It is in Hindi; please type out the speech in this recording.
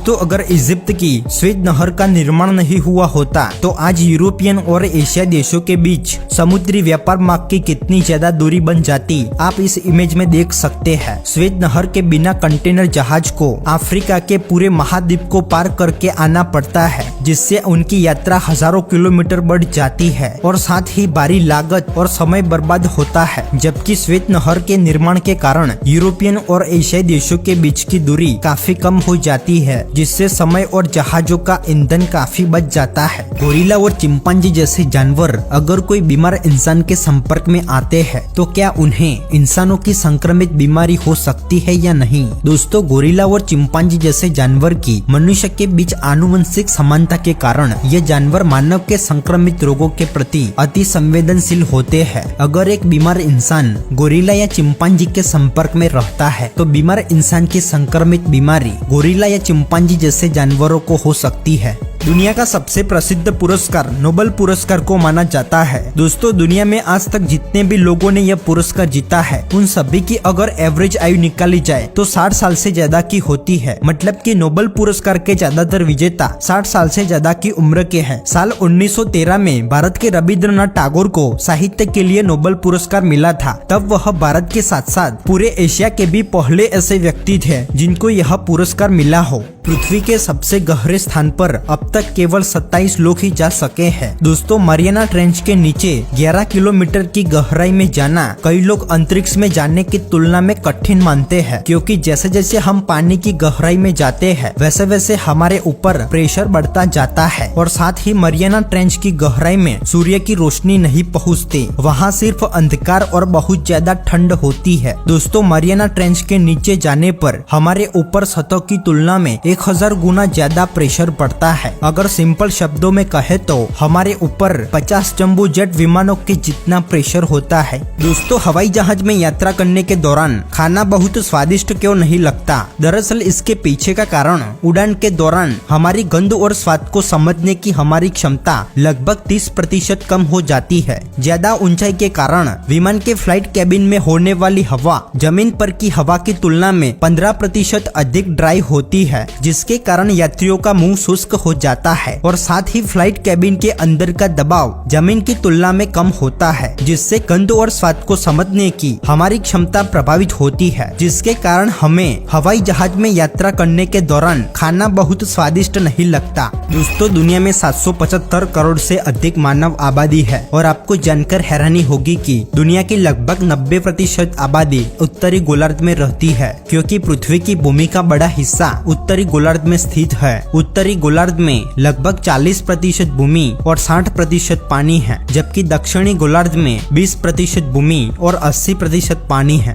दोस्तों, अगर इजिप्ट की स्वेज नहर का निर्माण नहीं हुआ होता तो आज यूरोपियन और एशिया देशों के बीच समुद्री व्यापार मार्ग की कितनी ज्यादा दूरी बन जाती आप इस इमेज में देख सकते हैं। स्वेज नहर के बिना कंटेनर जहाज को अफ्रीका के पूरे महाद्वीप को पार करके आना पड़ता है, जिससे उनकी यात्रा हजारों किलोमीटर बढ़ जाती है और साथ ही भारी लागत और समय बर्बाद होता है। जबकि स्वेज नहर के निर्माण के कारण यूरोपियन और एशियाई देशों के बीच की दूरी काफी कम हो जाती है, जिससे समय और जहाजों का ईंधन काफी बच जाता है। गोरिल्ला और चिंपांजी जैसे जानवर अगर कोई बीमार इंसान के संपर्क में आते हैं तो क्या उन्हें इंसानों की संक्रमित बीमारी हो सकती है या नहीं? दोस्तों, गोरिल्ला और चिंपांजी जैसे जानवर की मनुष्य के बीच आनुवंशिक समानता के कारण ये जानवर मानव के संक्रमित रोगों के प्रति अति संवेदनशील होते हैं। अगर एक बीमार इंसान गोरिल्ला या चिंपांजी के संपर्क में रहता है तो बीमार इंसान की संक्रमित बीमारी गोरिल्ला या चिंपांजी जैसे जानवरों को हो सकती है। दुनिया का सबसे प्रसिद्ध पुरस्कार नोबेल पुरस्कार को माना जाता है। दोस्तों, दुनिया में आज तक जितने भी लोगों ने यह पुरस्कार जीता है उन सभी की अगर एवरेज आयु निकाली जाए तो 60 साल से ज्यादा की होती है। मतलब कि नोबेल पुरस्कार के ज्यादातर विजेता 60 साल से ज्यादा की उम्र के हैं। साल 1913 में भारत के रविंद्रनाथ टैगोर को साहित्य के लिए नोबेल पुरस्कार मिला था। तब वह भारत के साथ साथ पूरे एशिया के भी पहले ऐसे व्यक्ति थे जिनको यह पुरस्कार मिला हो। पृथ्वी के सबसे गहरे स्थान पर अब तक केवल 27 लोग ही जा सके हैं। दोस्तों, मरियाना ट्रेंच के नीचे 11 किलोमीटर की गहराई में जाना कई लोग अंतरिक्ष में जाने की तुलना में कठिन मानते हैं, क्योंकि जैसे जैसे हम पानी की गहराई में जाते हैं वैसे वैसे हमारे ऊपर प्रेशर बढ़ता जाता है और साथ ही मरियाना ट्रेंच की गहराई में सूर्य की रोशनी नहीं पहुँचती। वहाँ सिर्फ अंधकार और बहुत ज्यादा ठंड होती है। दोस्तों, मरियाना ट्रेंच के नीचे जाने पर हमारे ऊपर सतह की तुलना में 1000 गुना ज्यादा प्रेशर पड़ता है। अगर सिंपल शब्दों में कहे तो हमारे ऊपर 50 जंबो जेट विमानों के जितना प्रेशर होता है। दोस्तों, हवाई जहाज में यात्रा करने के दौरान खाना बहुत स्वादिष्ट क्यों नहीं लगता? दरअसल इसके पीछे का कारण उड़ान के दौरान हमारी गंध और स्वाद को समझने की हमारी क्षमता लगभग 30% कम हो जाती है। ज्यादा ऊंचाई के कारण विमान के फ्लाइट कैबिन में होने वाली हवा जमीन पर की हवा की तुलना में 15% अधिक ड्राई होती है, जिसके कारण यात्रियों का मुंह शुष्क हो जाता है और साथ ही फ्लाइट कैबिन के अंदर का दबाव जमीन की तुलना में कम होता है, जिससे गंध और स्वाद को समझने की हमारी क्षमता प्रभावित होती है, जिसके कारण हमें हवाई जहाज में यात्रा करने के दौरान खाना बहुत स्वादिष्ट नहीं लगता। दोस्तों, दुनिया में 775 करोड़ से अधिक मानव आबादी है और आपको जानकर हैरानी होगी कि दुनिया की लगभग 90% आबादी उत्तरी गोलार्ध में रहती है, क्योंकि पृथ्वी की भूमि का बड़ा हिस्सा उत्तरी गोलार्ध में स्थित है। उत्तरी गोलार्ध में लगभग 40% भूमि और 60% पानी है, जबकि दक्षिणी गोलार्ध में 20% भूमि और 80% पानी है।